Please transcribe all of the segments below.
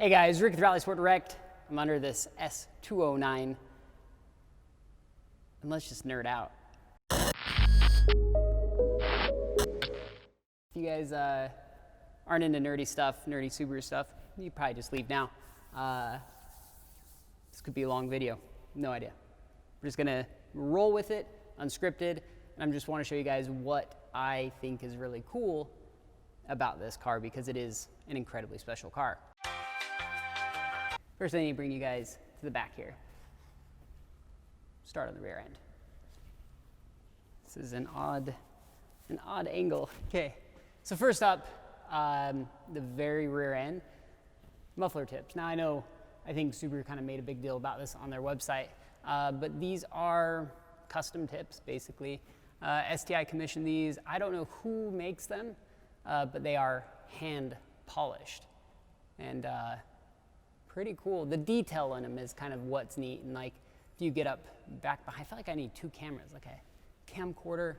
Hey guys, Rick with RallySport Direct. I'm under this S209, and let's just nerd out. If you guys aren't into nerdy stuff, nerdy Subaru stuff, you probably just leave now. This could be a long video, no idea. We're just gonna roll with it, unscripted, and I just want to show you guys what I think is really cool about this car because it is an incredibly special car. First, I need to bring you guys to the back here. Start on the rear end. This is an odd angle. Okay, so first up, the very rear end, muffler tips. Now I think Subaru kind of made a big deal about this on their website, but these are custom tips, basically. STI commissioned these. I don't know who makes them, but they are hand polished. And pretty cool. The detail in them is kind of what's neat. And like, if you get up back behind, I feel like I need two cameras, like a camcorder.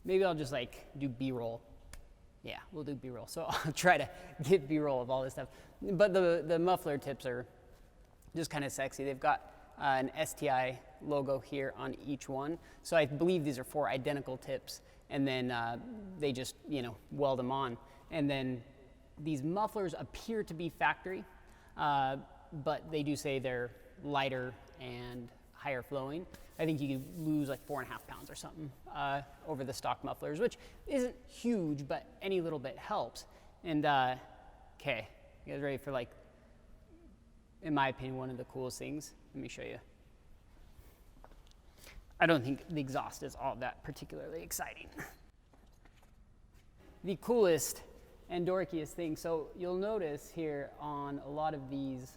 Maybe I'll just like do B-roll. Yeah, we'll do B-roll. So I'll try to get B-roll of all this stuff. But the muffler tips are just kind of sexy. They've got an STI logo here on each one. So I believe these are 4 identical tips. And then they just, weld them on. And then these mufflers appear to be factory, but they do say they're lighter and higher flowing. I think you could lose like 4.5 pounds or something over the stock mufflers, which isn't huge, but any little bit helps. And okay, you guys ready for like, in my opinion, one of the coolest things? Let me show you. I don't think the exhaust is all that particularly exciting. The coolest and dorkiest thing. So you'll notice here on a lot of these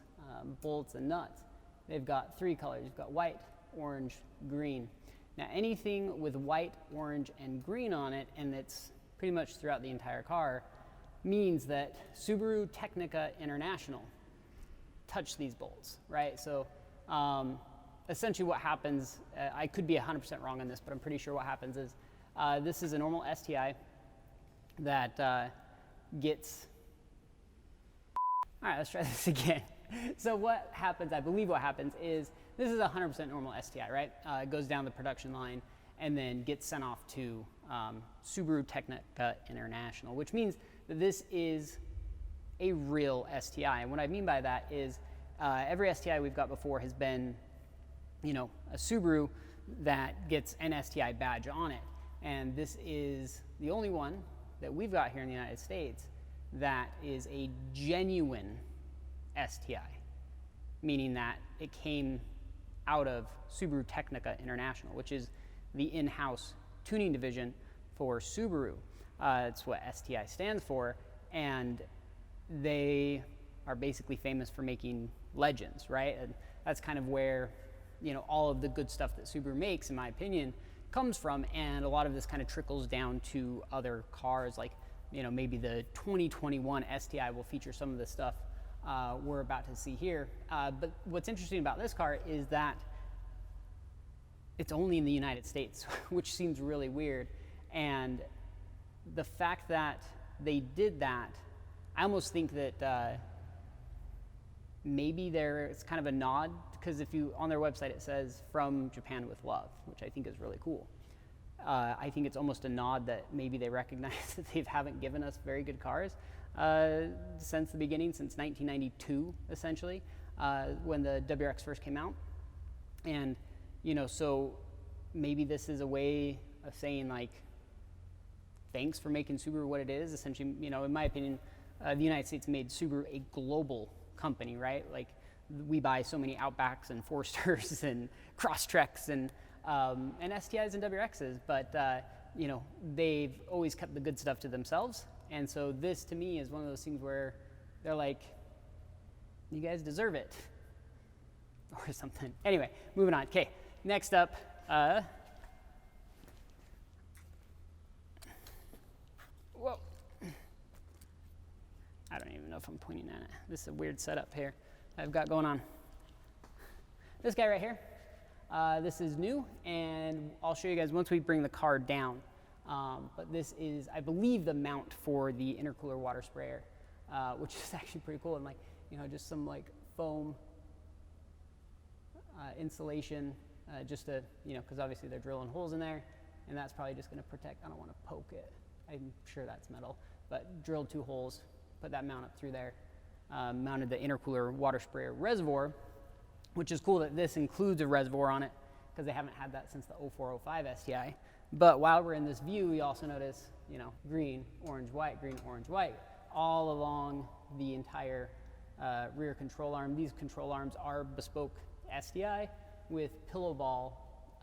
bolts and nuts, they've got 3 colors. You've got white, orange, green. Now anything with white, orange, and green on it, and it's pretty much throughout the entire car, means that Subaru Technica International touched these bolts, right? So essentially what happens, I could be 100% wrong on this, but I'm pretty sure what happens is this is a normal STI that gets, all right, let's try this again. So what happens, I believe what happens is, this is a 100% normal STI, right? It goes down the production line and then gets sent off to Subaru Technica International, which means that this is a real STI. And what I mean by that is every STI we've got before has been, a Subaru that gets an STI badge on it. And this is the only one that we've got here in the United States that is a genuine STI, meaning that it came out of Subaru Technica International, which is the in-house tuning division for Subaru. It's what STI stands for, and they are basically famous for making legends, right? And that's kind of where, all of the good stuff that Subaru makes, in my opinion, comes from, and a lot of this kind of trickles down to other cars, like maybe the 2021 STI will feature some of the stuff we're about to see here. But what's interesting about this car is that it's only in the United States, which seems really weird. And the fact that they did that, I almost think that maybe it's kind of a nod, because if you, on their website it says from Japan with love, which I think is really cool. I think it's almost a nod that maybe they recognize that they haven't given us very good cars since the beginning, since 1992, essentially, when the WRX first came out. And, so maybe this is a way of saying like, thanks for making Subaru what it is. Essentially, in my opinion, the United States made Subaru a global company, right? Like, we buy so many Outbacks and Foresters and Crosstreks and STIs and WRXs, but they've always kept the good stuff to themselves. And so this, to me, is one of those things where they're like, you guys deserve it, or something. Anyway, moving on. Okay, next up, whoa. I don't even know if I'm pointing at it. This is a weird setup here I've got going on. This guy right here, this is new, and I'll show you guys once we bring the car down. But this is, I believe, the mount for the intercooler water sprayer. which is actually pretty cool. And like, just some like foam insulation, just to, because obviously they're drilling holes in there, and that's probably just going to protect. I don't want to poke it. I'm sure that's metal, but drilled 2 holes, put that mount up through there, mounted the intercooler water sprayer reservoir, which is cool that this includes a reservoir on it, because they haven't had that since the 0405 STI. But while we're in this view, you also notice, green, orange, white, all along the entire rear control arm. These control arms are bespoke STI with pillow ball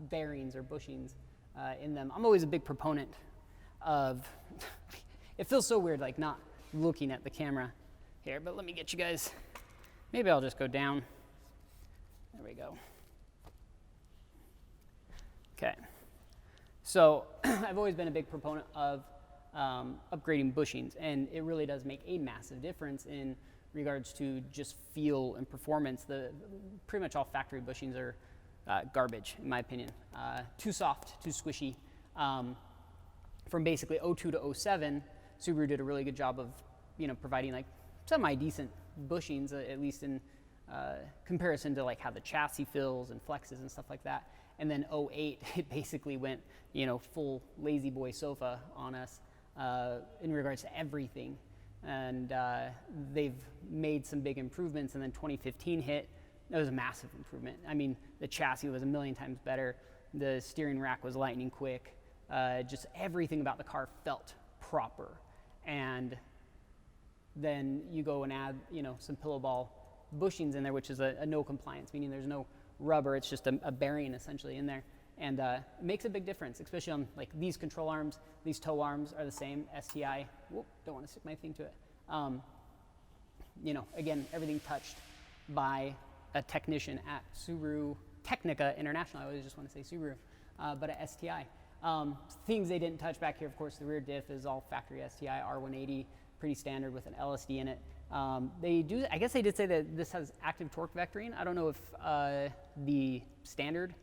bearings or bushings in them. I'm always a big proponent of, it feels so weird like not looking at the camera here, but let me get you guys, maybe I'll just go down. There we go. Okay. So I've always been a big proponent of upgrading bushings, and it really does make a massive difference in regards to just feel and performance. Pretty much all factory bushings are garbage, in my opinion. Too soft, too squishy. From basically 02 to 07, Subaru did a really good job of, providing like semi-decent bushings, at least in comparison to like how the chassis feels and flexes and stuff like that. And then 08, it basically went, full lazy boy sofa on us in regards to everything. And they've made some big improvements. And then 2015 hit, that was a massive improvement. I mean, the chassis was a million times better. The steering rack was lightning quick. Just everything about the car felt proper. And then you go and add, some pillow ball bushings in there, which is a no compliance, meaning there's no rubber, it's just a bearing essentially in there, and it makes a big difference, especially on like these control arms. These toe arms are the same STI. Whoop, don't want to stick my thing to it. Again, everything touched by a technician at Subaru Technica International. I always just want to say Subaru, but at STI. Things they didn't touch back here, of course, the rear diff is all factory STI, R180, pretty standard with an LSD in it. I guess they did say that this has active torque vectoring. I don't know if the standard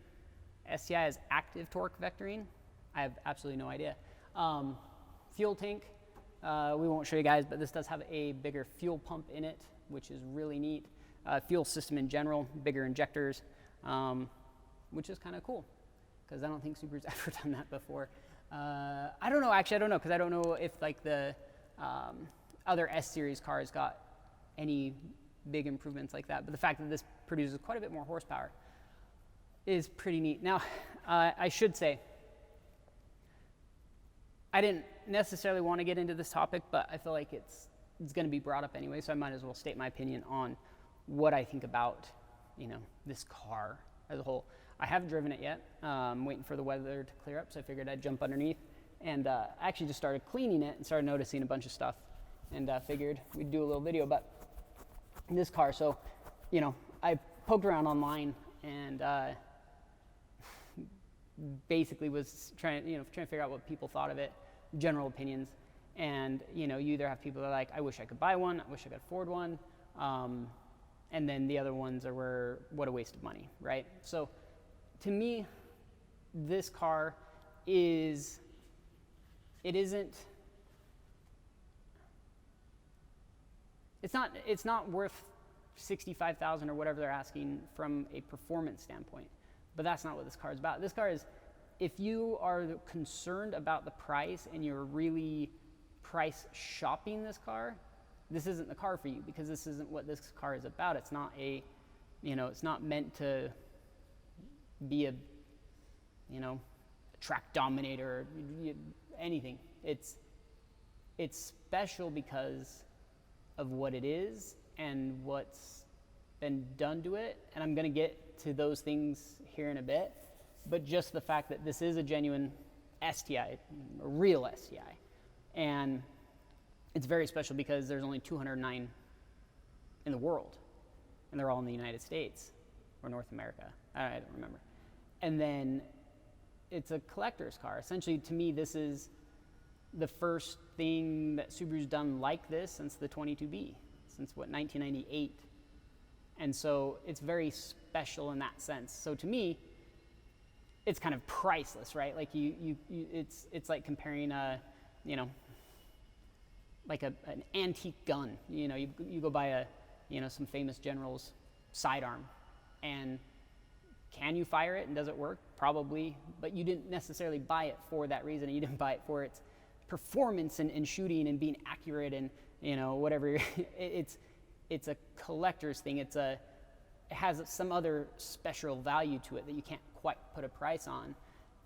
STI has active torque vectoring. I have absolutely no idea. Fuel tank, we won't show you guys, but this does have a bigger fuel pump in it, which is really neat. Fuel system in general, bigger injectors, which is kind of cool, because I don't think Subaru's ever done that before. I don't know, because I don't know if like the other S-Series cars got any big improvements like that, but the fact that this produces quite a bit more horsepower is pretty neat. Now, I should say, I didn't necessarily want to get into this topic, but I feel like it's going to be brought up anyway, so I might as well state my opinion on what I think about, this car as a whole. I haven't driven it yet. I'm waiting for the weather to clear up, so I figured I'd jump underneath. And I actually just started cleaning it and started noticing a bunch of stuff, and figured we'd do a little video about this car. So, I poked around online and basically was trying to figure out what people thought of it, general opinions. And you either have people that are like, I wish I could buy one, I wish I could afford one, and then the other ones were, what a waste of money, right? So to me, this car it's not worth $65,000 or whatever they're asking from a performance standpoint, but that's not what this car is about. This car is, if you are concerned about the price and you're really price shopping this car, this isn't the car for you, because this isn't what this car is about. It's not it's not meant to be a track dominator or anything. It's special because of what it is and what's been done to it, and I'm going to get to those things here in a bit, but just the fact that this is a genuine STI, a real STI, and it's very special because there's only 209 in the world, and they're all in the United States or North America. I don't remember. And then it's a collector's car. Essentially, to me, this is the first thing that Subaru's done like this since the 22B, since 1998. And so it's very special in that sense. So to me, it's kind of priceless, right? Like it's like comparing like an antique gun. You know, you go buy some famous general's sidearm, and can you fire it and does it work? Probably, but you didn't necessarily buy it for that reason. You didn't buy it for its performance and shooting and being accurate and whatever. It's a collector's thing. It has some other special value to it that you can't quite put a price on.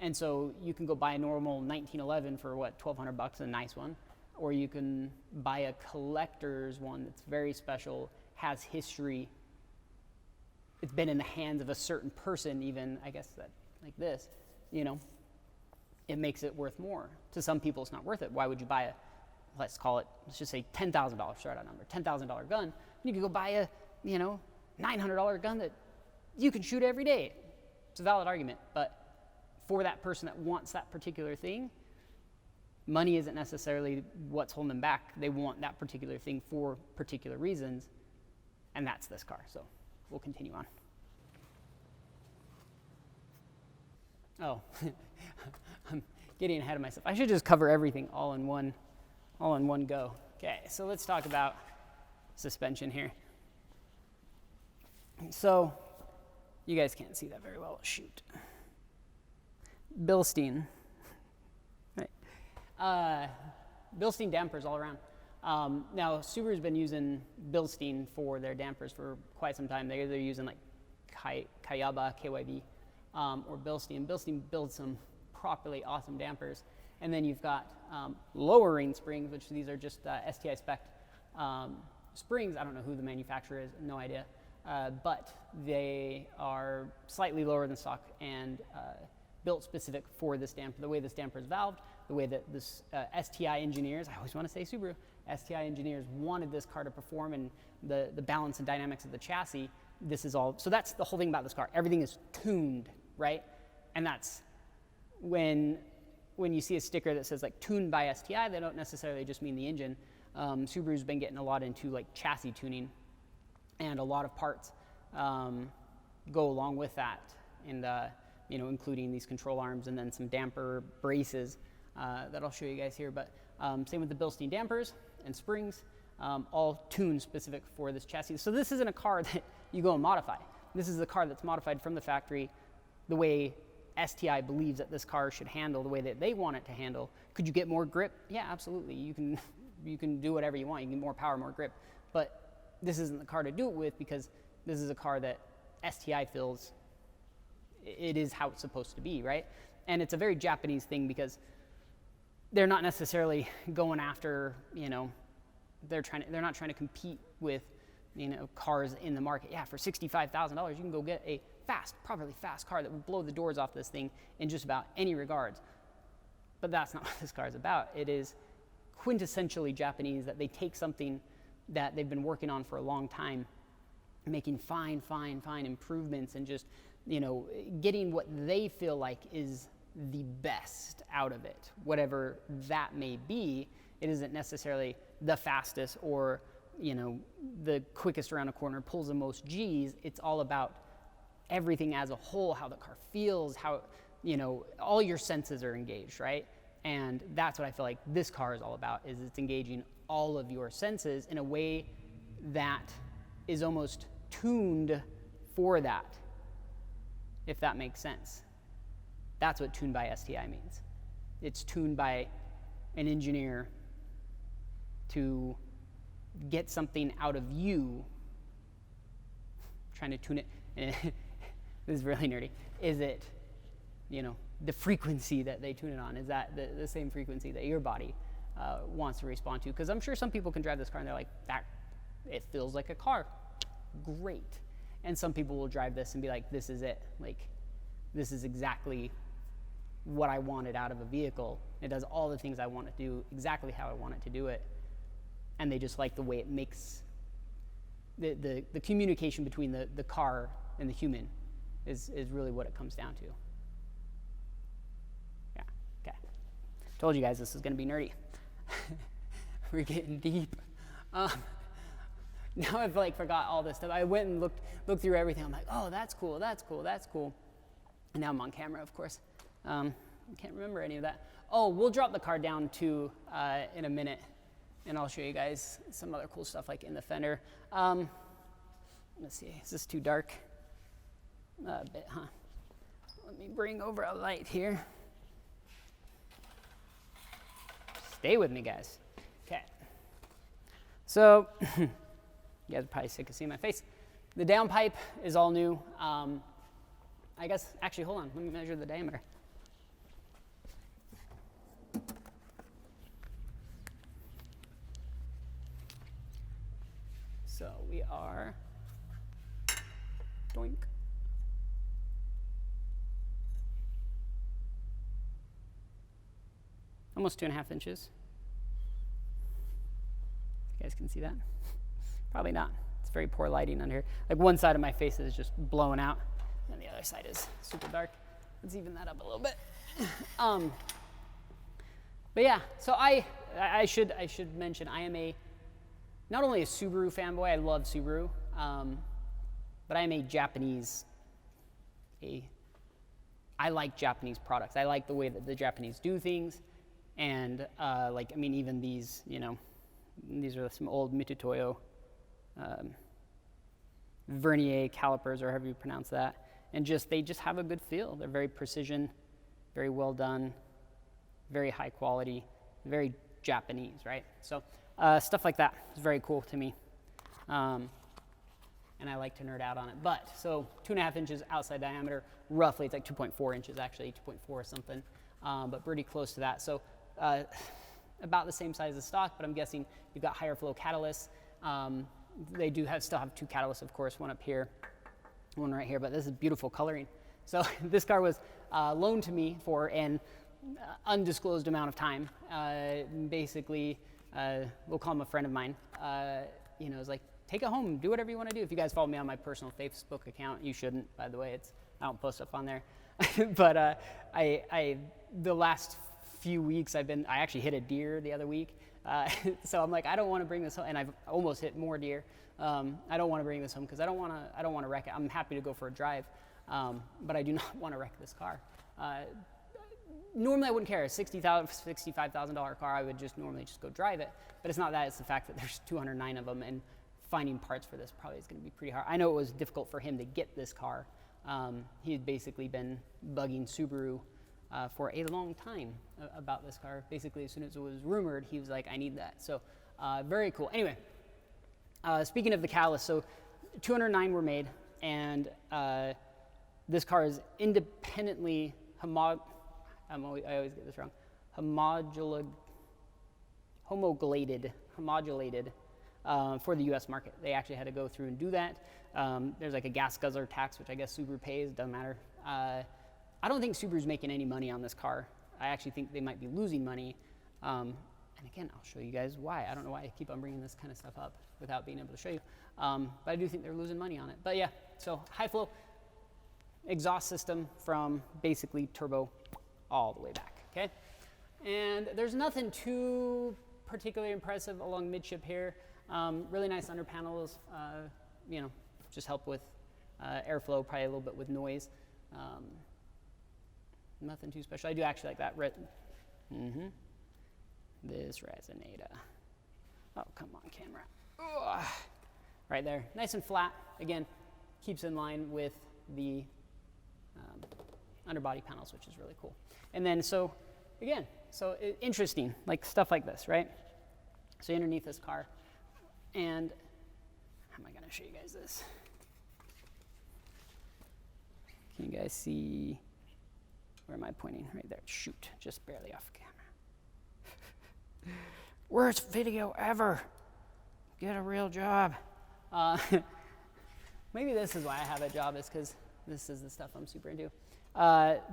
And so you can go buy a normal 1911 for what, $1,200, a nice one, or you can buy a collector's one that's very special, has history. It's been in the hands of a certain person, even, I guess, that like this, it makes it worth more. To some people, it's not worth it. Why would you buy let's just say $10,000, start out number, $10,000 gun? You could go buy a, $900 gun that you can shoot every day. It's a valid argument, but for that person that wants that particular thing, money isn't necessarily what's holding them back. They want that particular thing for particular reasons, and that's this car. So we'll continue on. Oh, I'm getting ahead of myself. I should just cover everything all in one go. Okay, so let's talk about suspension here. So you guys can't see that very well. Shoot. Bilstein. Right. Bilstein dampers all around. Now, Subaru's been using Bilstein for their dampers for quite some time. They're either using like Kayaba, KYB, or Bilstein. Bilstein builds some properly awesome dampers. And then you've got lowering springs, which these are just STI spec springs. I don't know who the manufacturer is, no idea. But they are slightly lower than stock and built specific for this damper. The way this damper is valved, the way that this STI engineers, I always want to say Subaru, STI engineers wanted this car to perform, and the balance and dynamics of the chassis, this is all, so that's the whole thing about this car. Everything is tuned, right? And that's when you see a sticker that says like tuned by STI, they don't necessarily just mean the engine. Subaru's been getting a lot into like chassis tuning, and a lot of parts go along with that, and including these control arms and then some damper braces that I'll show you guys here. But same with the Bilstein dampers and springs, all tuned specific for this chassis. So this isn't a car that you go and modify. This is a car that's modified from the factory the way STI believes that this car should handle, the way that they want it to handle. Could you get more grip? Yeah, absolutely. You can do whatever you want. You can get more power, more grip. But this isn't the car to do it with, because this is a car that STI feels it is how it's supposed to be, right? And it's a very Japanese thing, because they're not necessarily going after, they're not trying to compete with, cars in the market. Yeah, for $65,000, you can go get a properly fast car that will blow the doors off this thing in just about any regards. But that's not what this car is about. It is quintessentially Japanese, that they take something that they've been working on for a long time, making fine improvements, and just, getting what they feel like is the best out of it, whatever that may be. It isn't necessarily the fastest or, the quickest around a corner, pulls the most G's. It's all about everything as a whole, how the car feels, how, all your senses are engaged, right? And that's what I feel like this car is all about, is it's engaging all of your senses in a way that is almost tuned for that, if that makes sense. That's what tuned by STI means. It's tuned by an engineer to get something out of you, trying to tune it. This is really nerdy. Is it, the frequency that they tune it on? Is that the same frequency that your body wants to respond to? Because I'm sure some people can drive this car and they're like, that, it feels like a car. Great. And some people will drive this and be like, this is it. Like, this is exactly what I wanted out of a vehicle. It does all the things I want to do, exactly how I want it to do it. And they just like the way it makes the communication between the car and the human is really what it comes down to. Yeah, okay. Told you guys this is going to be nerdy. We're getting deep. Now I've forgot all this stuff. I went and looked through everything. I'm like, oh, that's cool. And now I'm on camera, of course. I can't remember any of that. Oh, we'll drop the car down to, in a minute, and I'll show you guys some other cool stuff like in the fender. Let's see, is this too dark? A bit, huh? Let me bring over a light here. Stay with me, guys. Okay. So, you guys are probably sick of seeing my face. The downpipe is all new. I guess, actually, hold on. Let me measure the diameter. So we are, doink. Almost 2.5 inches. You guys can see that? Probably not. It's very poor lighting under here. Like one side of my face is just blowing out, and the other side is super dark. Let's even that up a little bit. But yeah, so I should mention I am not only a Subaru fanboy, I love Subaru, but I am a Japanese. I like Japanese products. I like the way that the Japanese do things. And like, I mean, even these, you know, these are some old Mitutoyo vernier calipers, or however you pronounce that. And they just have a good feel. They're very precision, very well done, very high quality, very Japanese, right? So stuff like that is very cool to me. And I like to nerd out on it. But, so 2.5 inches outside diameter, roughly, it's like 2.4 inches actually, 2.4 or something, but pretty close to that. So about the same size as stock, but I'm guessing you've got higher flow catalysts. They do still have 2 catalysts, of course, one up here, one right here, but this is beautiful coloring. So this car was loaned to me for an undisclosed amount of time. Basically, we'll call him a friend of mine. You know, it's like, take it home, do whatever you want to do. If you guys follow me on my personal Facebook account, you shouldn't, by the way. I don't post stuff on there. But the last few weeks I actually hit a deer the other week. So I'm like, I don't want to bring this home, and I've almost hit more deer. I don't want to bring this home because I don't want to wreck it. I'm happy to go for a drive, but I do not want to wreck this car. Normally I wouldn't care. A $65,000 car, I would normally just go drive it. But it's not that. It's the fact that there's 209 of them, and finding parts for this probably is going to be pretty hard. I know it was difficult for him to get this car. He had basically been bugging Subaru for a long time about this car. Basically, as soon as it was rumored, he was like, I need that. So very cool. Anyway, speaking of the catalyst, so 209 were made, and this car is independently I always get this wrong, homogulated for the US market. They actually had to go through and do that. There's like a gas guzzler tax, which I guess Subaru pays, doesn't matter. I don't think Subaru's making any money on this car. I actually think they might be losing money. And again, I'll show you guys why. I don't know why I keep on bringing this kind of stuff up without being able to show you. But I do think they're losing money on it. But yeah, so high flow exhaust system from basically turbo all the way back, okay? And there's nothing too particularly impressive along midship here. Really nice under panels, you know, just help with airflow, probably a little bit with noise. Nothing too special. I do actually like that. This resonator. Oh, come on, camera. Ugh. Right there. Nice and flat. Again, keeps in line with the underbody panels, which is really cool. And then, so, again, interesting, like stuff like this, right? So underneath this car, and how am I going to show you guys this? Can you guys see? Where am I pointing? Right there. Shoot, just barely off camera. Worst video ever. Get a real job. Maybe this is why I have a job, is because this is the stuff I'm super into.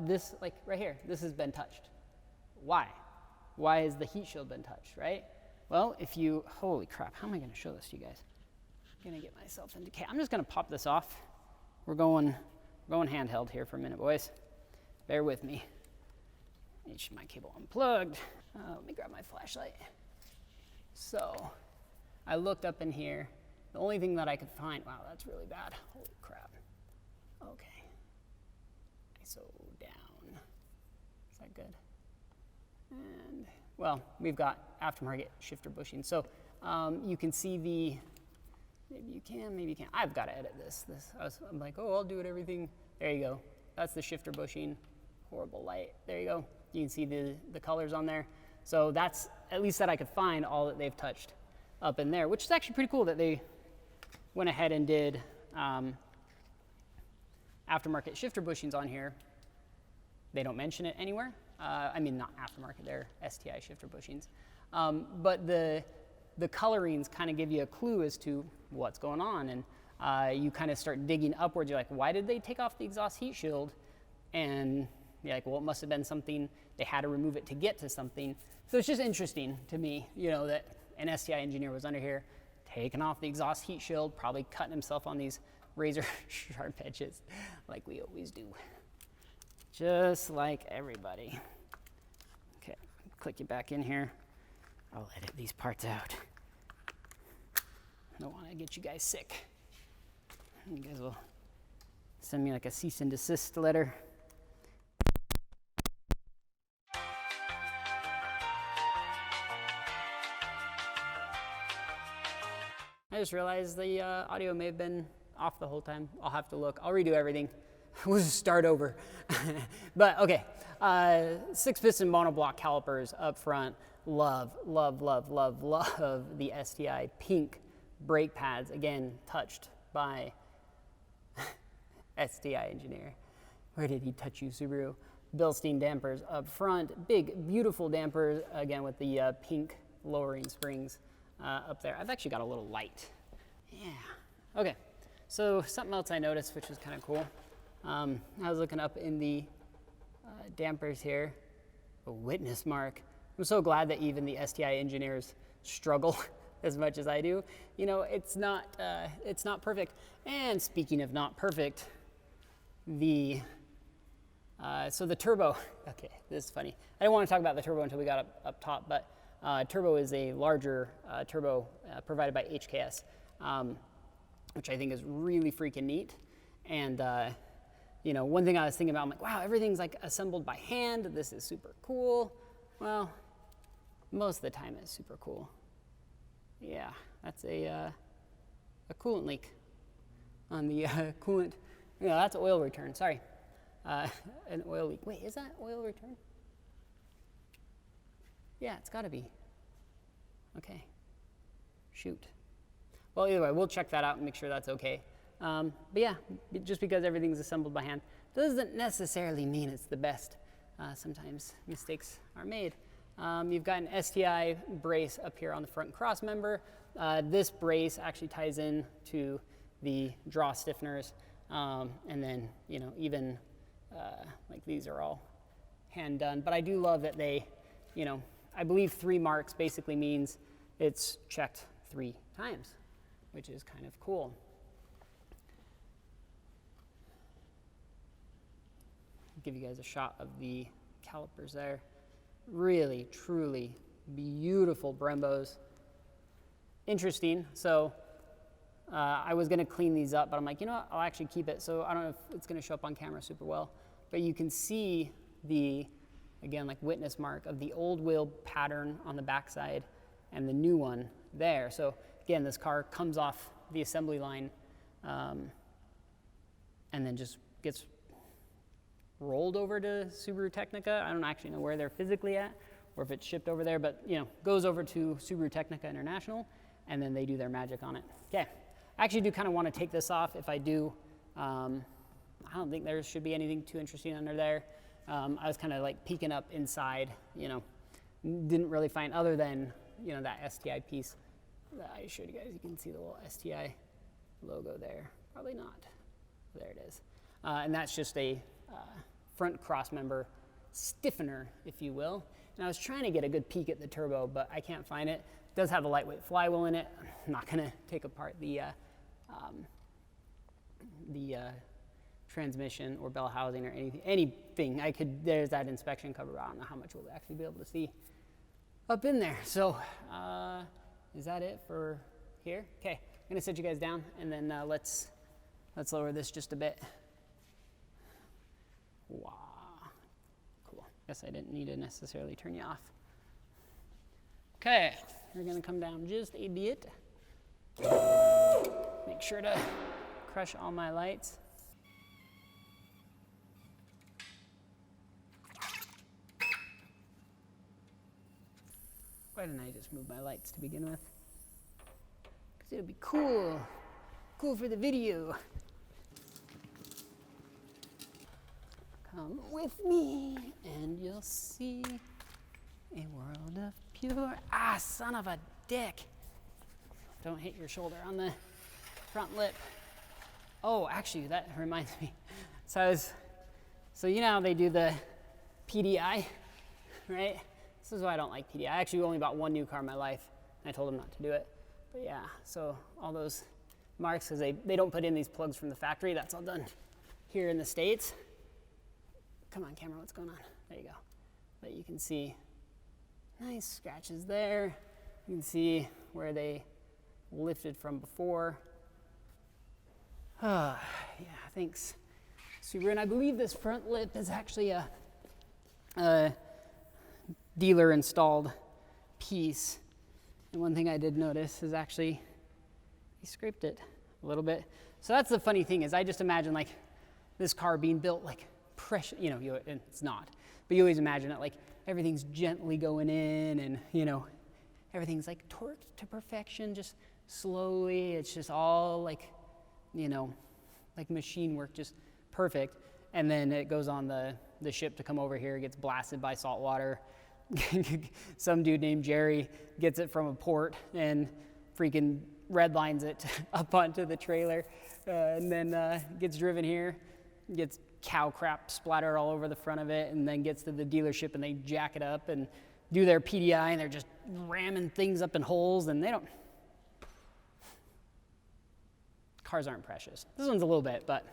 This, like right here, this has been touched. Why? Why has the heat shield been touched, right? Well, holy crap, how am I going to show this to you guys? I'm going to get myself into, I'm just going to pop this off. We're going handheld here for a minute, boys. Bear with me. My cable unplugged. Let me grab my flashlight. So, I looked up in here. The only thing that I could find, wow, that's really bad. Holy crap. Okay. ISO down. Is that good? And well, we've got aftermarket shifter bushing. So you can see the, maybe you can, maybe you can't. I've got to edit this. I'm like, oh, I'll do it, everything. There you go. That's the shifter bushing. Horrible light. There you go. You can see the colors on there. So that's, at least that I could find, all that they've touched up in there, which is actually pretty cool that they went ahead and did aftermarket shifter bushings on here. They don't mention it anywhere. I mean, not aftermarket, they're STI shifter bushings. But the colorings kind of give you a clue as to what's going on. And you kind of start digging upwards. You're like, why did they take off the exhaust heat shield? And you're like, well, it must have been something, they had to remove it to get to something. So it's just interesting to me, you know, that an STI engineer was under here, taking off the exhaust heat shield, probably cutting himself on these razor sharp edges, like we always do. Just like everybody. Okay, click you back in here. I'll edit these parts out. I don't want to get you guys sick. You guys will send me like a cease and desist letter. I just realized the audio may have been off the whole time. I'll have to look. I'll redo everything. We'll just start over. But okay, 6-piston monoblock calipers up front. Love, love, love, love, love the STI pink brake pads. Again, touched by STI engineer. Where did he touch you, Subaru? Bilstein dampers up front. Big, beautiful dampers, again with the pink lowering springs up there. I've actually got a little light. Yeah. Okay, so something else I noticed, which was kind of cool. I was looking up in the dampers here, a witness mark. I'm so glad that even the STI engineers struggle as much as I do. You know, it's not perfect. And speaking of not perfect, so the turbo, okay, this is funny. I didn't want to talk about the turbo until we got up top, but turbo is a larger turbo provided by HKS, which I think is really freaking neat. And you know, one thing I was thinking about, I'm like, wow, everything's like assembled by hand. This is super cool. Well, most of the time it's super cool. Yeah, that's a coolant leak on the coolant. No, that's oil return, sorry. An oil leak. Wait, is that oil return? Yeah, it's gotta be. Okay, shoot. Well, either way, we'll check that out and make sure that's okay. But yeah, just because everything's assembled by hand doesn't necessarily mean it's the best. Sometimes mistakes are made. You've got an STI brace up here on the front cross member. This brace actually ties in to the draw stiffeners. And then, you know, even like these are all hand done. But I do love that they, you know, I believe 3 marks basically means it's checked 3 times, which is kind of cool. Give you guys a shot of the calipers there. Really, truly beautiful Brembos. Interesting. So I was going to clean these up, but I'm like, you know what? I'll actually keep it. So I don't know if it's going to show up on camera super well, but you can see the, again, like witness mark of the old wheel pattern on the backside and the new one there. So again, this car comes off the assembly line and then just gets rolled over to Subaru Technica. I don't actually know where they're physically at or if it's shipped over there, but you know, goes over to Subaru Technica International and then they do their magic on it. Okay, I actually do kind of want to take this off. If I do, I don't think there should be anything too interesting under there. I was kind of like peeking up inside, you know, didn't really find, other than, you know, that STI piece that I showed you guys. You can see the little STI logo there. Probably not. There it is. And that's just a front cross member stiffener, if you will. And I was trying to get a good peek at the turbo, but I can't find it. It does have a lightweight flywheel in it. I'm not going to take apart the transmission or bell housing or anything. I could, there's that inspection cover, but I don't know how much we'll actually be able to see up in there. So is that it for here? Okay, I'm going to set you guys down and then let's lower this just a bit. Wow, cool. Guess I didn't need to necessarily turn you off. Okay, we're gonna come down just a bit. Make sure to crush all my lights. Why didn't I just move my lights to begin with? Because it'll be cool. Cool for the video. Come with me and you'll see a world of pure, son of a dick. Don't hit your shoulder on the front lip. Oh, actually, that reminds me. So you know how they do the PDI, right? This is why I don't like PDI. I actually only bought one new car in my life, and I told them not to do it. But yeah, so all those marks, because they don't put in these plugs from the factory. That's all done here in the States. Come on, camera, what's going on? There you go. But you can see nice scratches there. You can see where they lifted from before. Yeah, thanks, Subaru. And I believe this front lip is actually a dealer installed piece. And one thing I did notice is actually he scraped it a little bit. So that's the funny thing is I just imagine like this car being built like precious, you know, it's not, but you always imagine it like everything's gently going in and, you know, everything's like torqued to perfection, just slowly. It's just all like, you know, like machine work, just perfect. And then it goes on the ship to come over here, gets blasted by salt water. Some dude named Jerry gets it from a port and freaking redlines it up onto the trailer, and then gets driven here, gets cow crap splattered all over the front of it, and then gets to the dealership and they jack it up and do their PDI, and they're just ramming things up in holes, and they don't. Cars aren't precious. This one's a little bit, but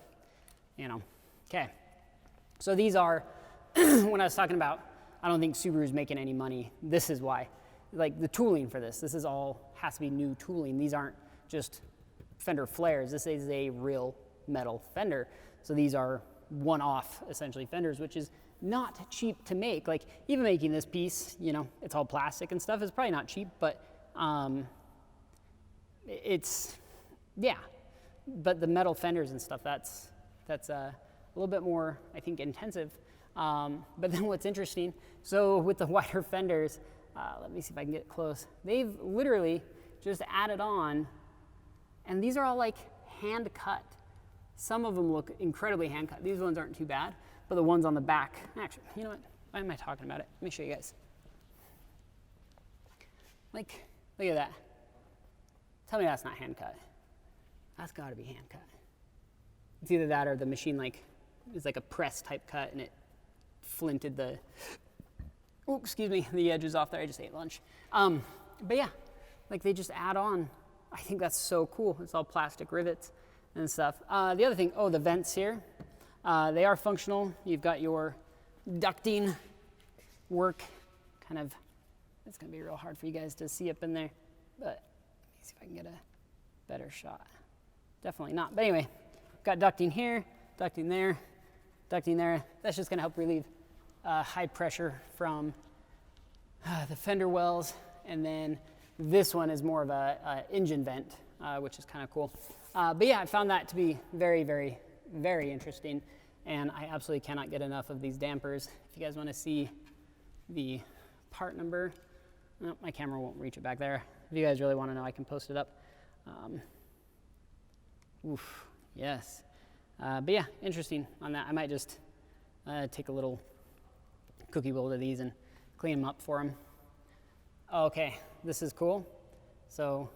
you know. Okay. So these are, when I was talking about, I don't think Subaru's making any money. This is why. Like the tooling for this is all has to be new tooling. These aren't just fender flares. This is a real metal fender. So these are one-off essentially fenders, which is not cheap to make. Like even making this piece, you know, it's all plastic and stuff. It's probably not cheap, but it's, yeah. But the metal fenders and stuff, that's a little bit more, I think, intensive. But then what's interesting, so with the wider fenders, let me see if I can get close. They've literally just added on, and these are all like hand cut. Some of them look incredibly hand cut. These ones aren't too bad, but the ones on the back, actually, you know what? Why am I talking about it? Let me show you guys. Like, look at that. Tell me that's not hand cut. That's gotta be hand cut. It's either that or the machine is like a press type cut and it flinted the, oh, excuse me, the edges off there. I just ate lunch. But yeah, like they just add on. I think that's so cool. It's all plastic rivets and stuff. The other thing, the vents here, they are functional. You've got your ducting work kind of, it's gonna be real hard for you guys to see up in there, but let me see if I can get a better shot. Definitely not, but anyway, got ducting here, ducting there, ducting there. That's just gonna help relieve high pressure from the fender wells. And then this one is more of a engine vent, which is kind of cool. But yeah, I found that to be very, very, very interesting. And I absolutely cannot get enough of these dampers. If you guys wanna see the part number, oh, my camera won't reach it back there. If you guys really wanna know, I can post it up. Oof, yes. But yeah, interesting on that. I might just take a little cookie bowl of these and clean them up for them. Okay, this is cool. So,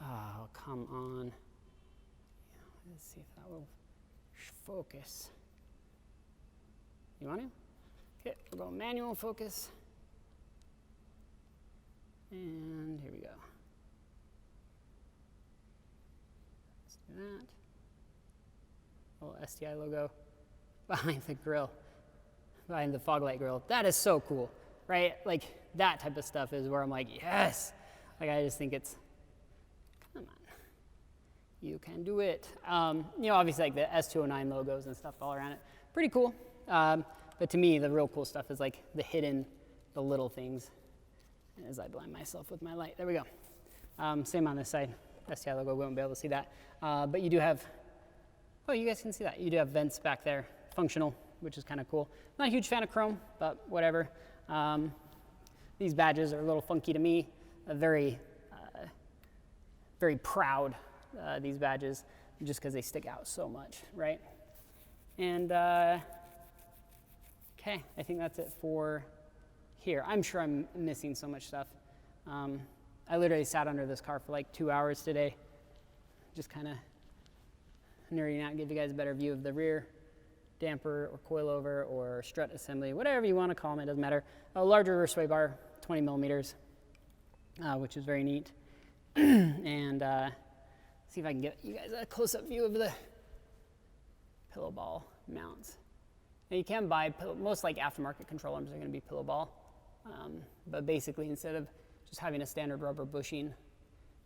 oh, come on. Let's see if that will focus. You want to? Okay, we'll go manual focus. And here we go. Let's do that. Little STI logo behind the grill, behind the fog light grill. That is so cool, right? Like that type of stuff is where I'm like, yes. Like I just think it's, come on, you can do it. You know, obviously like the S209 logos and stuff all around it, pretty cool. But to me, the real cool stuff is like the hidden, the little things as I blind myself with my light. There we go. Same on this side. STI logo, we won't be able to see that. But you do have, oh, you guys can see that. You do have vents back there, functional, which is kind of cool. Not a huge fan of chrome, but whatever. These badges are a little funky to me. Very proud, these badges, just because they stick out so much, right? And okay, I think that's it for here. I'm sure I'm missing so much stuff. I literally sat under this car for like 2 hours today, just kind of nerding out, give you guys a better view of the rear damper or coilover or strut assembly, whatever you want to call them, it doesn't matter. A larger rear sway bar, 20 millimeters, which is very neat. And see if I can get you guys a close-up view of the pillow ball mounts. Now you can buy, most like aftermarket control arms are going to be pillow ball, but basically instead of just having a standard rubber bushing,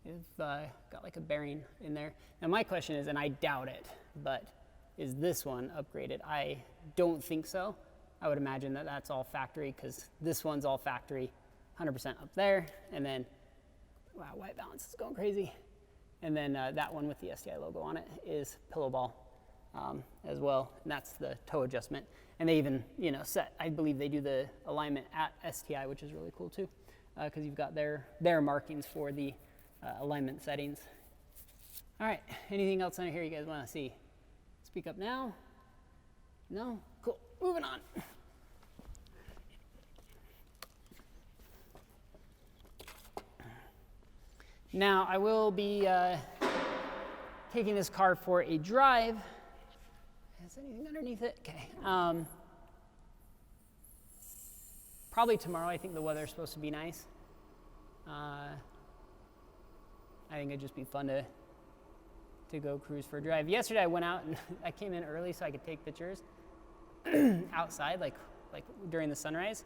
you've got like a bearing in there. Now my question is, and I doubt it, but is this one upgraded? I don't think so. I would imagine that that's all factory, because this one's all factory, 100% up there, and then, wow, white balance is going crazy. And then that one with the STI logo on it is pillow ball as well, and that's the toe adjustment. And they even, you know, set, I believe they do the alignment at STI, which is really cool too, because you've got their markings for the alignment settings. All right, anything else on here you guys want to see? Speak up now. No? Cool. Moving on. Now, I will be taking this car for a drive. Is anything underneath it? Okay. Probably tomorrow. I think the weather's supposed to be nice. I think it'd just be fun to go cruise for a drive. Yesterday I went out and I came in early so I could take pictures outside, like during the sunrise,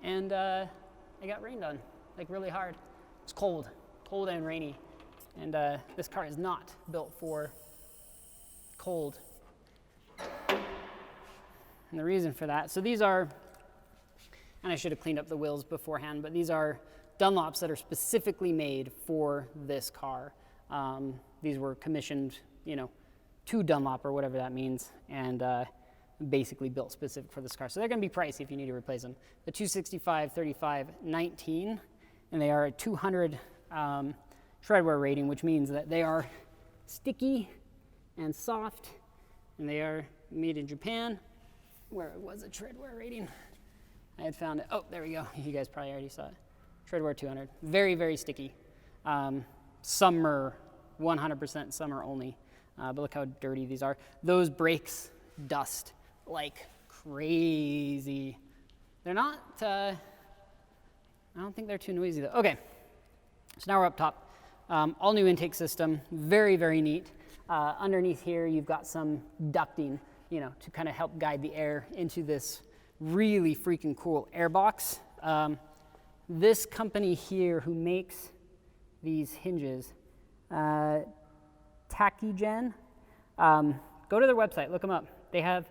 and I got rained on, like really hard. It's cold and rainy, and this car is not built for cold. And the reason for that, so these are, and I should have cleaned up the wheels beforehand, but these are Dunlops that are specifically made for this car. These were commissioned, you know, to Dunlop or whatever that means, and basically built specific for this car. So they're going to be pricey if you need to replace them. The 265, 35, 19, and they are a 200 treadwear rating, which means that they are sticky and soft, and they are made in Japan, where it was a treadwear rating. I had found it. Oh, there we go. You guys probably already saw it. Treadwear 200. Very, very sticky. Summer, 100% summer only. But look how dirty these are. Those brakes dust like crazy. They're not, I don't think they're too noisy though. Okay, so now we're up top. All new intake system, very, very neat. Underneath here, you've got some ducting, you know, to kind of help guide the air into this really freaking cool air box. This company here who makes these hinges, Tachygen, go to their website, look them up. They have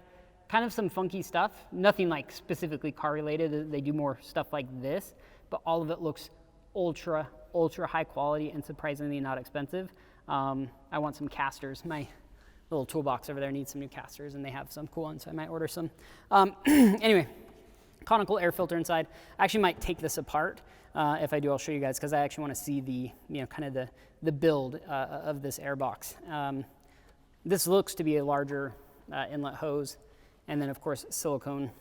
kind of some funky stuff, nothing like specifically car related. They do more stuff like this, but all of it looks ultra high quality and surprisingly not expensive. I want some casters. My little toolbox over there needs some new casters, and they have some cool ones, so I might order some. Anyway, conical air filter inside. I actually might take this apart. If I do, I'll show you guys, because I actually want to see the, you know, kind of the build of this air box. This looks to be a larger inlet hose, and then of course silicone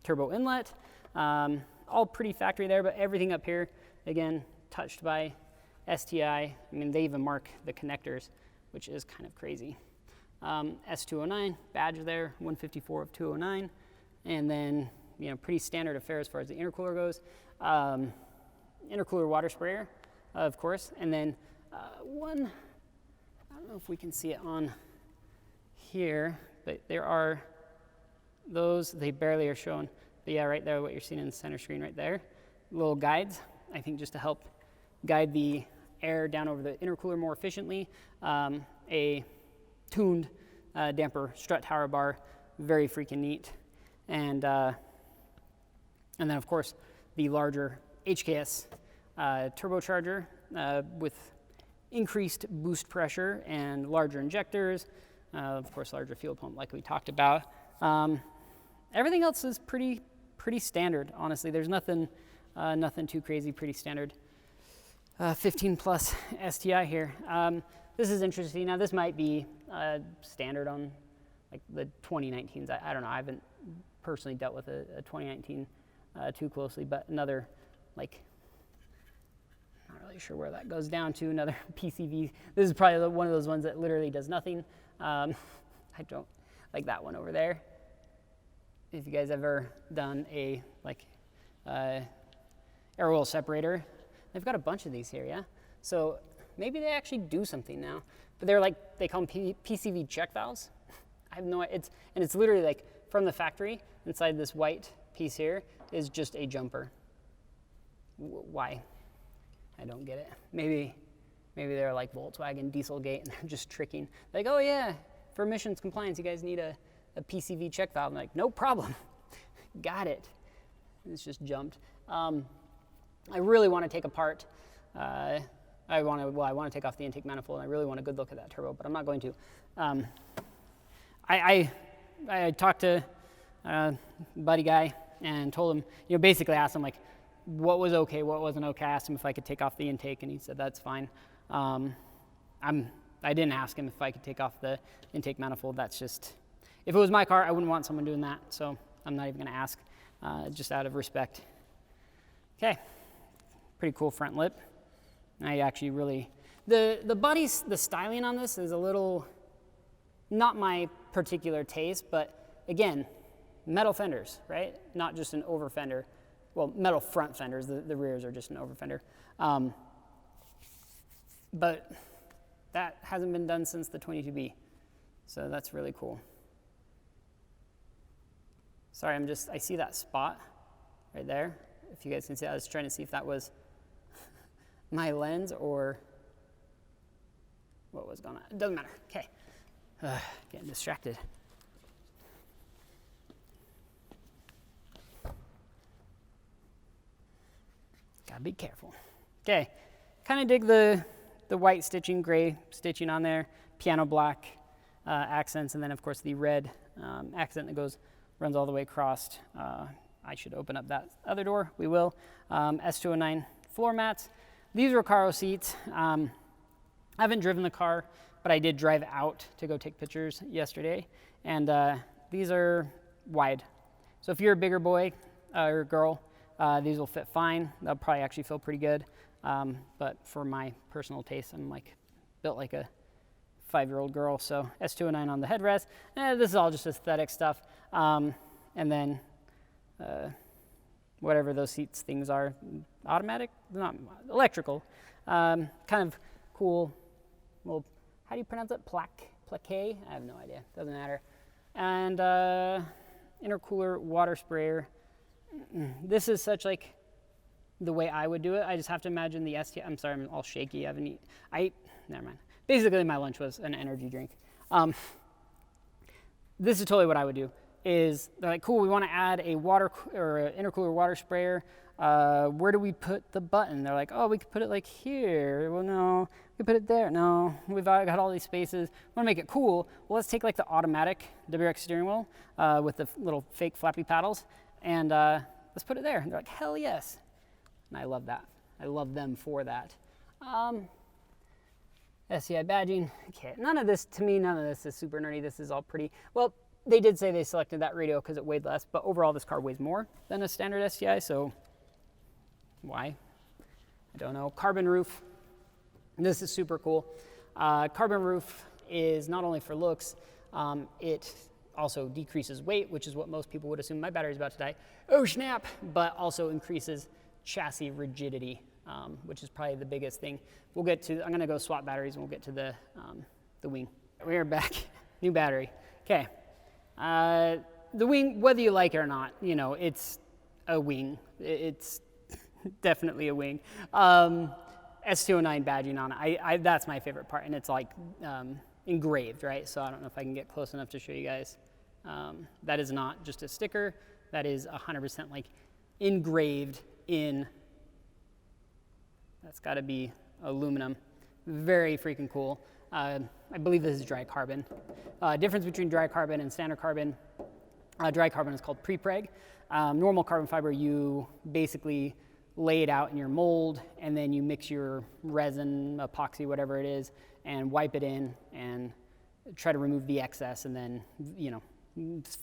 turbo inlet. All pretty factory there, but everything up here, again, touched by STI. I mean, they even mark the connectors, which is kind of crazy. S209 badge there, 154 of 209, and then, you know, pretty standard affair as far as the intercooler goes. Intercooler water sprayer, of course, and then one, I don't know if we can see it on here, but there are those, they barely are shown, but yeah, right there, what you're seeing in the center screen right there, little guides, I think just to help guide the air down over the intercooler more efficiently. A tuned damper strut tower bar, very freaking neat. And then of course the larger HKS turbocharger with increased boost pressure and larger injectors, of course larger fuel pump like we talked about. Everything else is pretty standard, honestly. There's nothing too crazy, pretty standard. 15 plus STI here. This is interesting. Now this might be standard on like the 2019s. I don't know. I haven't personally dealt with a 2019 too closely, but another, like, not really sure where that goes down to, another PCV. This is probably one of those ones that literally does nothing. I don't like that one over there. If you guys ever done a air oil separator, they've got a bunch of these here, yeah? So maybe they actually do something now, but they're like, they call them PCV check valves. I have no idea, it's literally like from the factory, inside this white piece here is just a jumper. Why? I don't get it. Maybe they're like Volkswagen Dieselgate and they're just tricking. Like, oh yeah, for emissions compliance, you guys need a PCV check valve. I'm like, no problem, got it. It's just jumped. I really want to take apart, I want to take off the intake manifold, and I really want a good look at that turbo, but I'm not going to. I talked to a buddy guy and told him, basically asked him like, what was okay, what wasn't okay. I asked him if I could take off the intake, and he said that's fine. I didn't ask him if I could take off the intake manifold. That's just, if it was my car, I wouldn't want someone doing that, so I'm not even going to ask, just out of respect. Okay, pretty cool front lip. I actually really, the bodies, the styling on this is a little, not my particular taste, but again, metal fenders, right? Not just an over fender. Well, metal front fenders, the rears are just an over fender. But that hasn't been done since the 22B, so that's really cool. Sorry, I see that spot right there. If you guys can see, I was trying to see if that was my lens or what was going on. It doesn't matter. Okay. Getting distracted. Gotta be careful. Okay. Kind of dig the white stitching, gray stitching on there, piano black accents, and then of course the red accent that runs all the way across. I should open up that other door. We will. S209 floor mats. These are Recaro seats. I haven't driven the car, but I did drive out to go take pictures yesterday. And these are wide. So if you're a bigger boy or girl, these will fit fine. They'll probably actually feel pretty good. But for my personal taste, I'm built like a 5-year-old girl. So S209 on the headrest. This is all just aesthetic stuff. And then whatever those seats things are, automatic, not electrical, kind of cool. Well, how do you pronounce it? Plaque? I have no idea. Doesn't matter. And intercooler water sprayer. This is such like the way I would do it. I just have to imagine the STI. I'm sorry, I'm all shaky. Never mind. Basically, my lunch was an energy drink. This is totally what I would do. Is they're like, cool, we want to add a water or an intercooler water sprayer. Where do we put the button? They're like, oh, we could put it like here. Well, no, we could put it there. No, we've got all these spaces. We want to make it cool. Well, let's take like the automatic WRX steering wheel with the little fake flappy paddles, and let's put it there. And they're like, hell yes. And I love that. I love them for that. STI badging. Okay, none of this is super nerdy. This is all pretty, well, they did say they selected that radio because it weighed less, but overall this car weighs more than a standard STI, so why? I don't know. Carbon roof. This is super cool. Carbon roof is not only for looks, it also decreases weight, which is what most people would assume. My battery's about to die. Oh snap! But also increases chassis rigidity, which is probably the biggest thing. I'm gonna go swap batteries and we'll get to the wing. We are back. New battery. Okay. The wing, whether you like it or not, it's a wing. It's definitely a wing. S209 badging on it. That's my favorite part, and it's like engraved, right? So I don't know if I can get close enough to show you guys. That is not just a sticker. That is 100% like engraved in That's got to be aluminum. Very freaking cool. I believe this is dry carbon. Difference between dry carbon and standard carbon. Dry carbon is called prepreg. Normal carbon fiber, you basically lay it out in your mold, and then you mix your resin, epoxy, whatever it is, and wipe it in and try to remove the excess, and then, you know,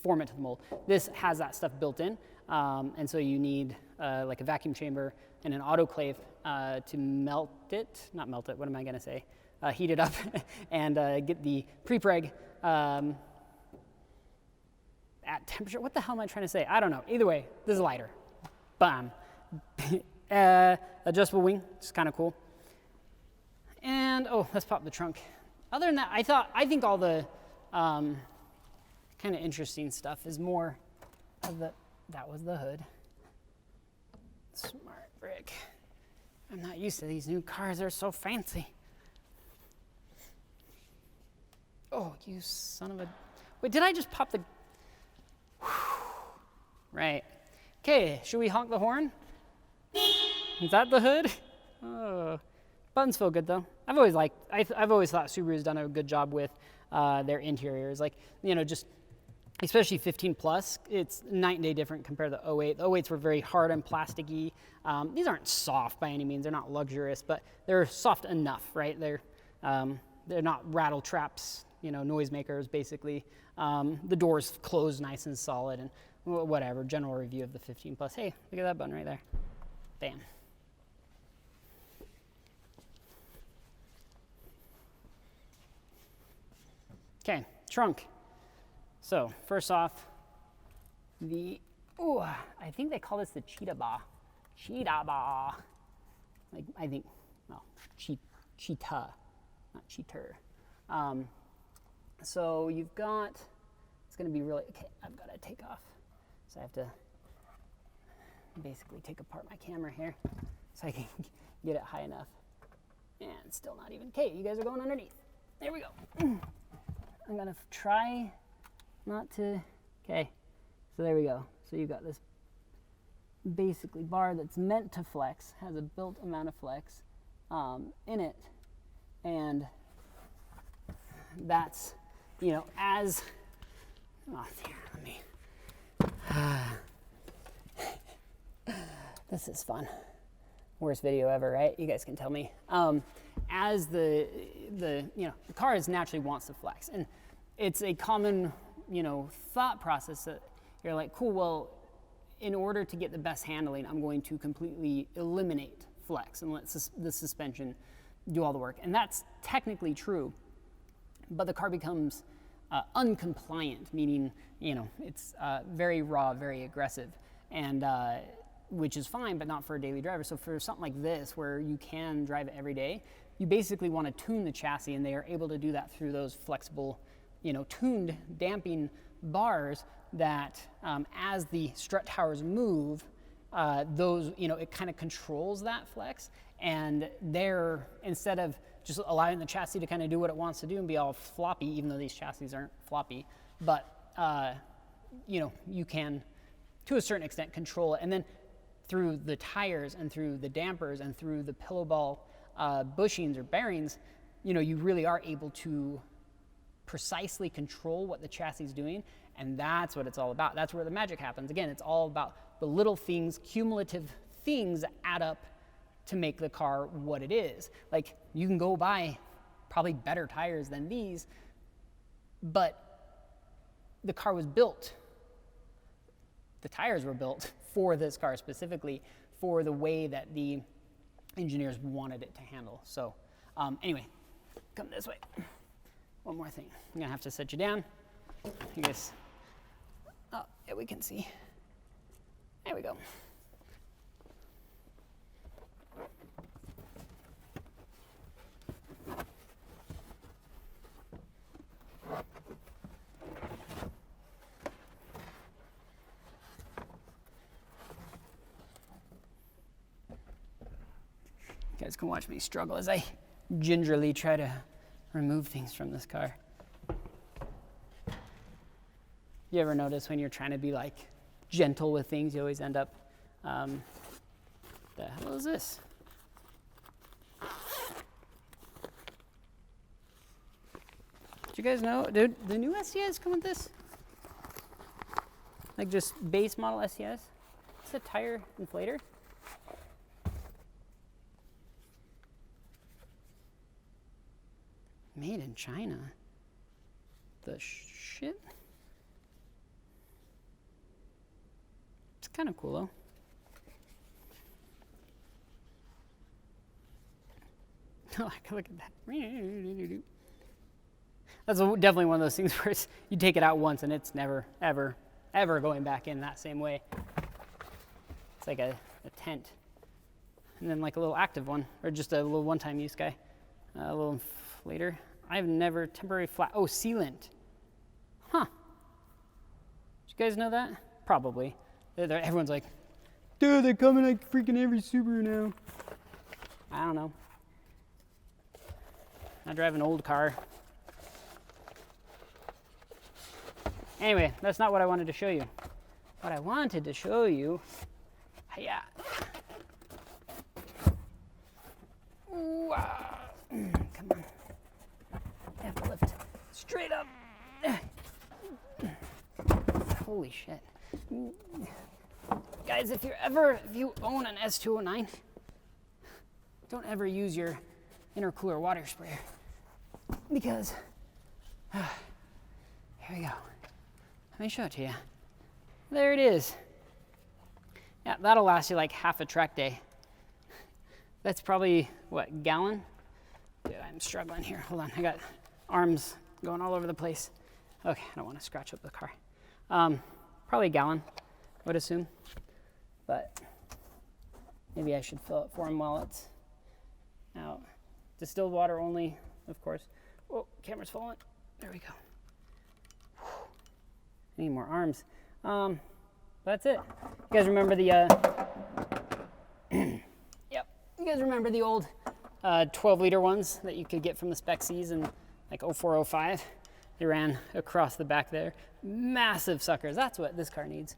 form it to the mold. This has that stuff built in, and so you need like a vacuum chamber and an autoclave to melt it, not melt it, what am I gonna say? Heat it up and get the prepreg at temperature. What the hell am I trying to say? I don't know. Either way, this is lighter. Bam. Adjustable wing, it's kind of cool. And oh, let's pop the trunk. Other than that, I think all the kind of interesting stuff is more of the, that was the hood. Smart brick. I'm not used to these new cars, they're so fancy. Oh, you son of a, wait, did I just pop the, right. Okay, should we honk the horn? Is that the hood? Oh, buttons feel good though. I've always thought Subaru's done a good job with their interiors. Like, you know, just especially 15 plus, it's night and day different compared to the 08. The 08s were very hard and plasticky. These aren't soft by any means. They're not luxurious, but they're soft enough, right? They're not rattle traps, you know, noisemakers basically. The doors close nice and solid, and whatever, general review of the 15 plus. Hey, look at that button right there. Bam. Okay, trunk. So first off, I think they call this the cheetah bar. Cheetah bar. Like, I think, well, cheetah, not cheater. So you've got, it's gonna be really, okay, I've gotta take off. So I have to basically take apart my camera here so I can get it high enough. And still not even, okay, you guys are going underneath. There we go. I'm gonna try not to, okay, so there we go. So you've got this basically bar that's meant to flex, has a built amount of flex in it, and that's, you know, as, oh, here, let me, this is fun. Worst video ever, right? You guys can tell me. As the you know, the car naturally wants to flex, and it's a common, you know, thought process that you're like, cool, well, in order to get the best handling, I'm going to completely eliminate flex and let the suspension do all the work. And that's technically true, but the car becomes uncompliant, meaning, you know, it's very raw, very aggressive, and which is fine, but not for a daily driver. So for something like this, where you can drive it every day, you basically want to tune the chassis, and they are able to do that through those flexible, you know, tuned damping bars that as the strut towers move, those, you know, it kind of controls that flex, and they're, instead of just allowing the chassis to kind of do what it wants to do and be all floppy, even though these chassis aren't floppy, but you know, you can, to a certain extent, control it. And then through the tires and through the dampers and through the pillow ball bushings or bearings, you know, you really are able to precisely control what the chassis is doing, and that's what it's all about. That's where the magic happens. Again, it's all about the little things, cumulative things that add up to make the car what it is. Like, you can go buy probably better tires than these, but the car was built, the tires were built for this car specifically, for the way that the engineers wanted it to handle. So anyway, come this way. One more thing. I'm gonna have to set you down. You guys, oh, yeah, we can see. There we go. You guys can watch me struggle as I gingerly try to remove things from this car. You ever notice when you're trying to be like gentle with things, you always end up, the hell is this? Do you guys know, dude, the new STIs come with this? Like just base model STIs? It's a tire inflator. Made in China. The shit? It's kind of cool though. Look at that. That's definitely one of those things where you take it out once and it's never, ever, ever going back in that same way. It's like a tent. And then like a little active one, or just a little one-time use guy. A little inflator. I've never, temporary flat, oh, sealant. Huh. Did you guys know that? Probably. Everyone's like, dude, they're coming like freaking every Subaru now. I don't know. I drive an old car. Anyway, that's not what I wanted to show you. What I wanted to show you, yeah. Ooh, come on. I have to lift straight up. Holy shit. Guys, if you own an S209, don't ever use your intercooler water sprayer, because here we go. Let me show it to you. There it is. Yeah, that'll last you like half a track day. That's probably, what, gallon? Dude, I'm struggling here. Hold on, I got arms going all over the place. Okay, I don't want to scratch up the car. Probably a gallon, I would assume. But maybe I should fill it for him while it's out. Distilled water only, of course. Oh, camera's falling. There we go. I need more arms. That's it. You guys remember the, yep. You guys remember the old 12-liter ones that you could get from the spec Cs in like 04, 05? They ran across the back there. Massive suckers. That's what this car needs.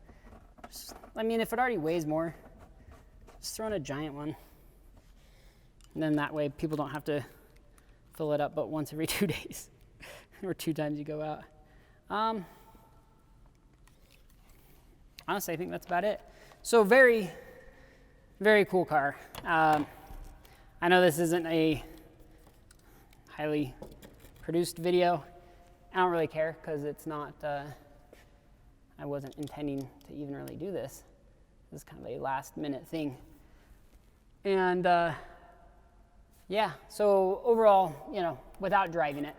I mean, if it already weighs more, just throw in a giant one. And then that way people don't have to fill it up but once every 2 days or 2 times you go out. Honestly, I think that's about it. So very, very cool car. I know this isn't a highly produced video. I don't really care because it's not, I wasn't intending to even really do this. This is kind of a last minute thing. And yeah, so overall, you know, without driving it,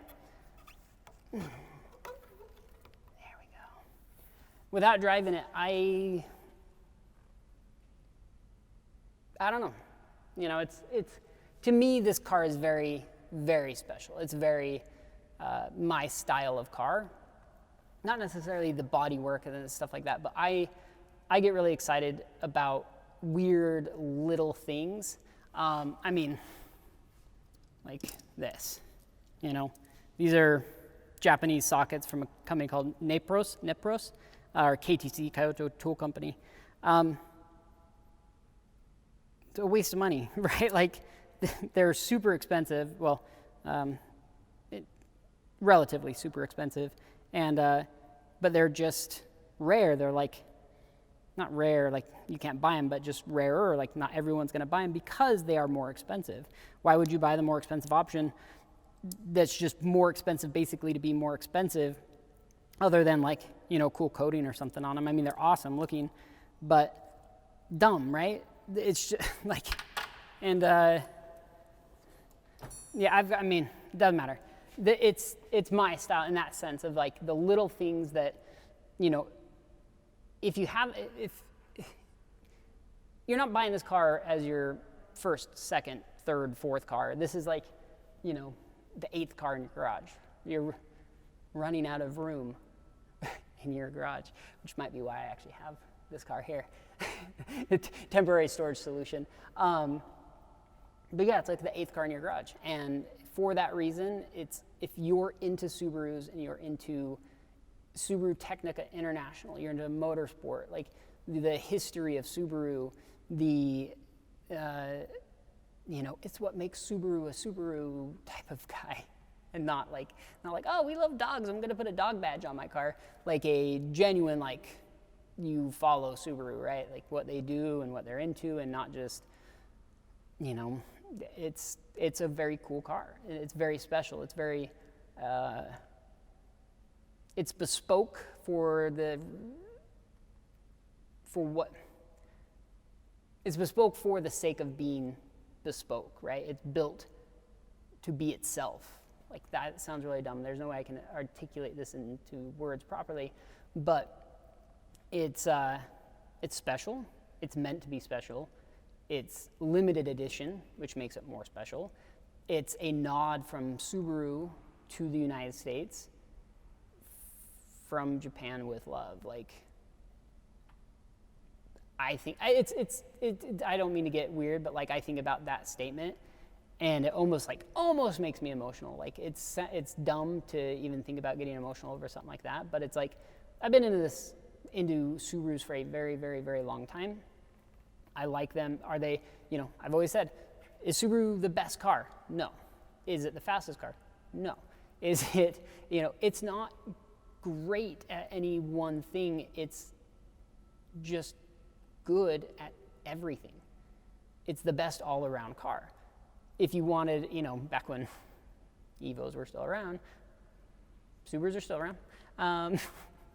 there we go. Without driving it, I don't know. You know, it's to me, this car is very, very special. It's very my style of car. Not necessarily the bodywork and stuff like that, but I get really excited about weird little things. I mean, like this, you know, these are Japanese sockets from a company called Nepros, or KTC, Kyoto Tool Company. It's a waste of money, right? Like, they're super expensive. Well, relatively super expensive, and but they're just rare. They're like, not rare, like you can't buy them, but just rarer. Like not everyone's going to buy them because they are more expensive. Why would you buy the more expensive option that's just more expensive basically to be more expensive, other than like, you know, cool coating or something on them? I mean, they're awesome looking, but dumb, right? It's just like, and yeah, I mean, it doesn't matter. It's my style in that sense of like the little things that, you know, if you're not buying this car as your first, second, third, fourth car. This is like, you know, the 8th car in your garage. You're running out of room in your garage, which might be why I actually have this car here. Temporary storage solution. But yeah, it's like the 8th car in your garage. And for that reason, it's, if you're into Subarus and you're into Subaru Technica International, you're into motorsport, like the history of Subaru, the, you know, it's what makes Subaru a Subaru type of guy. and not like, oh, we love dogs, I'm gonna put a dog badge on my car. Like a genuine, like, you follow Subaru, right? Like what they do and what they're into, and not just, you know, it's a very cool car. It's very special. It's very, it's bespoke it's bespoke for the sake of being bespoke, right? It's built to be itself. Like that sounds really dumb. There's no way I can articulate this into words properly, but it's special. It's meant to be special. It's limited edition, which makes it more special. It's a nod from Subaru to the United States, from Japan with love. Like, I think I don't mean to get weird, but like I think about that statement, and it almost makes me emotional. Like it's dumb to even think about getting emotional over something like that, but it's like I've been into Subarus for a very, very, very long time. I like them. Are they, you know, I've always said, is Subaru the best car? No. Is it the fastest car? No. Is it, you know, it's not great at any one thing. It's just good at everything. It's the best all-around car. If you wanted, you know, back when Evos were still around, Subarus are still around.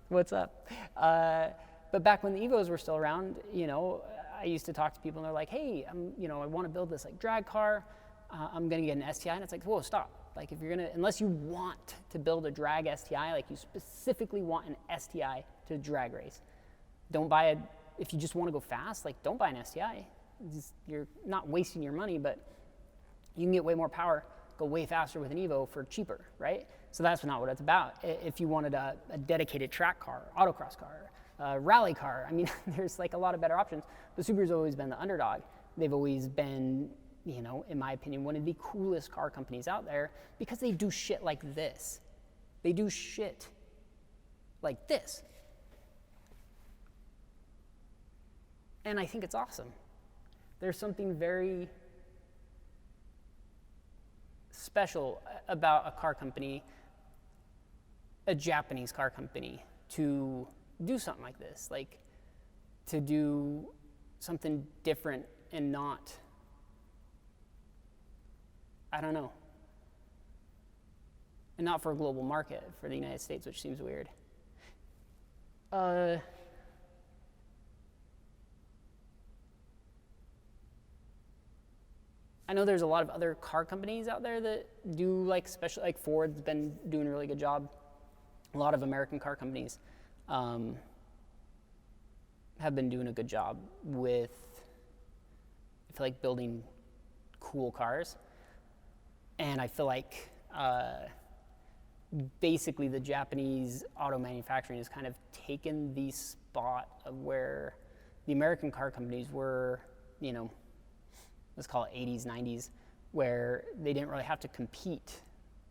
What's up? But back when the Evos were still around, you know, I used to talk to people and they're like, hey, you know, I want to build this like drag car. I'm going to get an STI. And it's like, whoa, stop. Like if you're going to, unless you want to build a drag STI, like you specifically want an STI to drag race, don't buy if you just want to go fast, like don't buy an STI. You're not wasting your money, but you can get way more power, go way faster with an Evo for cheaper, right? So that's not what it's about. If you wanted a dedicated track car, autocross car, rally car, I mean, there's like a lot of better options. But Subaru's always been the underdog. They've always been, you know, in my opinion, one of the coolest car companies out there because they do shit like this. They do shit like this. And I think it's awesome. There's something very special about a car company, a Japanese car company, to do something like this, like to do something different and not, I don't know, and not for a global market, for the United States, which seems weird. I know there's a lot of other car companies out there that do like special, like Ford's been doing a really good job. A lot of American car companies have been doing a good job with, I feel like, building cool cars. And I feel like basically the Japanese auto manufacturing has kind of taken the spot of where the American car companies were, you know, let's call it 80s, 90s, where they didn't really have to compete.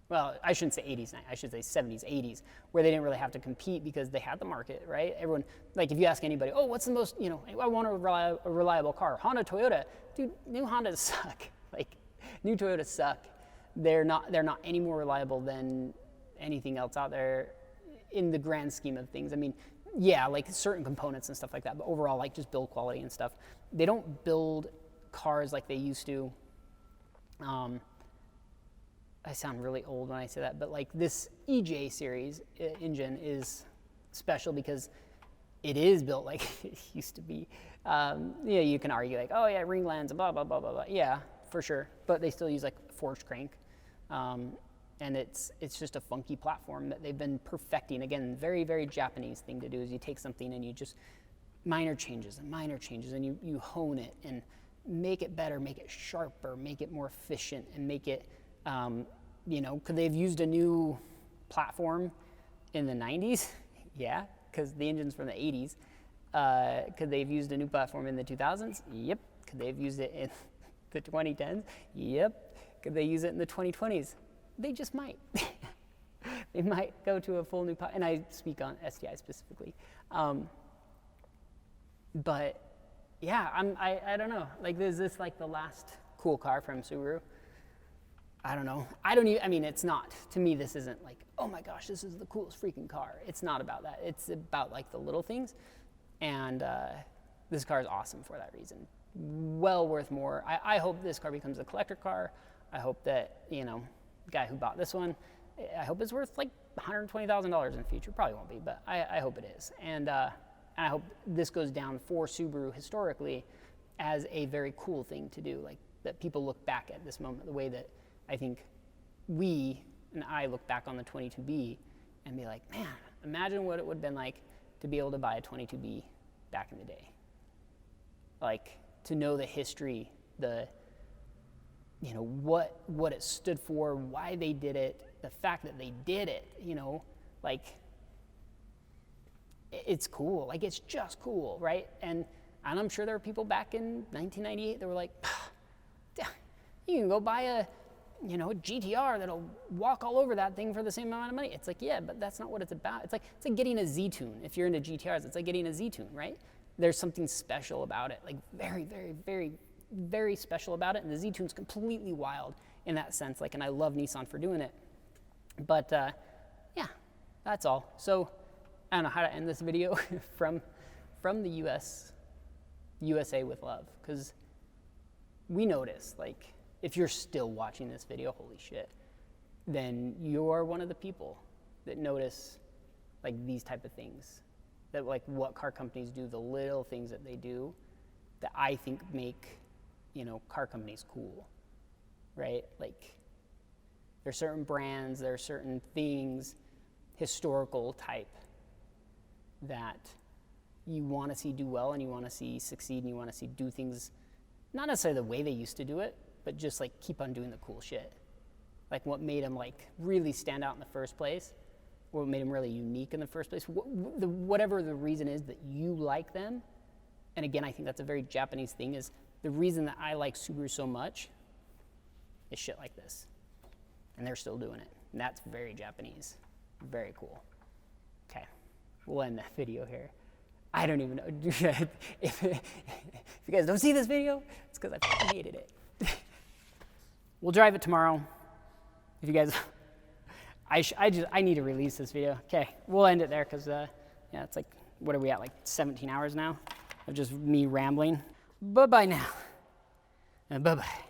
Well, I shouldn't say 80s, I should say 70s, 80s, where they didn't really have to compete because they had the market, right? Everyone, like if you ask anybody, oh, what's the most, you know, I want a reliable car. Honda, Toyota, dude, new Hondas suck. Like, new Toyotas suck. They're not any more reliable than anything else out there in the grand scheme of things. I mean, yeah, like certain components and stuff like that, but overall, like just build quality and stuff. They don't build cars like they used to. I sound really old when I say that, but like this EJ series engine is special because it is built like it used to be. Yeah, you can argue like, oh yeah, ringlands, blah, blah, blah, blah, blah. Yeah, for sure. But they still use like forged crank. And it's just a funky platform that they've been perfecting. Again, very, very Japanese thing to do is you take something and you just minor changes, and you hone it and make it better, make it sharper, make it more efficient, and make it, you know, could they have used a new platform in the 90s? Yeah, because the engine's from the 80s. Could they have used a new platform in the 2000s? Yep. Could they have used it in the 2010s? Yep. Could they use it in the 2020s? They just might. They might go to a full new and I speak on STI specifically. But yeah, I don't know. Like, is this like the last cool car from Subaru? I don't know. I mean, it's not. To me, this isn't like, oh my gosh, this is the coolest freaking car. It's not about that. It's about like the little things. And this car is awesome for that reason. Well worth more. I hope this car becomes a collector car. I hope that, you know, the guy who bought this one, I hope it's worth like $120,000 in the future. Probably won't be, but I hope it is. And I hope this goes down for Subaru historically as a very cool thing to do. Like, that people look back at this moment the way that I think we and I look back on the 22B and be like, man, imagine what it would have been like to be able to buy a 22B back in the day. Like, to know the history, the, you know, what it stood for, why they did it, the fact that they did it, you know, like, it's cool. Like, it's just cool, right? And I'm sure there were people back in 1998 that were like, you can go buy a, you know, a GTR that'll walk all over that thing for the same amount of money. It's like, yeah, but that's not what it's about. It's like getting a Z-Tune. If you're into GTRs, it's like getting a Z-Tune, right? There's something special about it, like very, very, very, very special about it. And the Z-Tune's completely wild in that sense. Like, and I love Nissan for doing it. But yeah, that's all. So I don't know how to end this video from the USA with love, because we notice, like, if you're still watching this video, holy shit, then you're one of the people that notice like these type of things, that like what car companies do, the little things that they do that I think make, you know, car companies cool, right? Like, there's certain brands, there are certain things, historical type, that you want to see do well and you want to see succeed and you want to see do things, not necessarily the way they used to do it, but just like keep on doing the cool shit. Like, what made them like really stand out in the first place, what made them really unique in the first place, whatever the reason is that you like them. And again, I think that's a very Japanese thing, is the reason that I like Subaru so much is shit like this. And they're still doing it. And that's very Japanese. Very cool. Okay, we'll end that video here. I don't even know. If you guys don't see this video, it's because I fucking hated it. We'll drive it tomorrow. If you guys, I need to release this video. Okay, we'll end it there because, yeah, it's like, what are we at, like 17 hours now of just me rambling? Bye-bye now. Bye-bye.